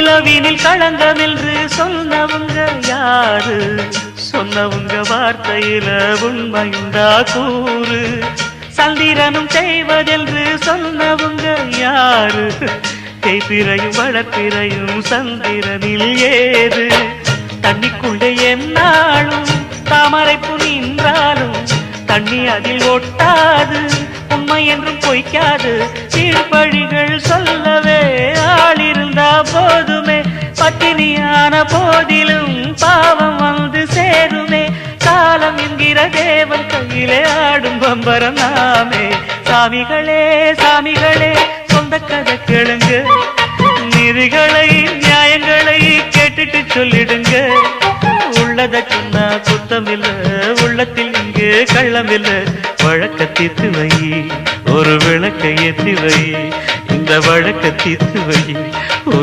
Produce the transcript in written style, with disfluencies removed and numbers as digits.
நிலவினில் களங்கம் என்று சொன்னவங்க யாரு? சொன்னவங்க வார்த்தையில உண்மையுண்டா கூறு? சந்திரனும் செய்வதென்று சொன்னவங்க யாரு? தேய்பிறையும் வளர்ப்பிறையும் சந்திரனில் ஏது? தண்ணிக்குள்ளே என்னாலும் தாமரைப்பு நின்றாலும் தண்ணி அதில் ஒட்டாது, உண்மை என்றும் பொய்க்காது. சீர்பழிகள் சொல்லவே ஆளிருந்தா போதுமே, பட்டினியான போதிலும் பாவம் வந்து சேருமே. காலம் என்கிற தேவன் கையிலே ஆடும் பம்பரம் நாமே. சாமிகளே சாமிகளே சொந்த கதை கேளுங்க, நீதிகளை நியாயங்களை கேட்டுட்டு சொல்லிடுங்க. உள்ளத சொன்னா குத்தமில்ல, உள்ளத்தில் இங்கு கள்ளமில்ல. வழக்க தீர்த்து வை, ஒரு விளக்கை ஏற்றி வை, இந்த வழக்க தீர்த்து வை, ஒரு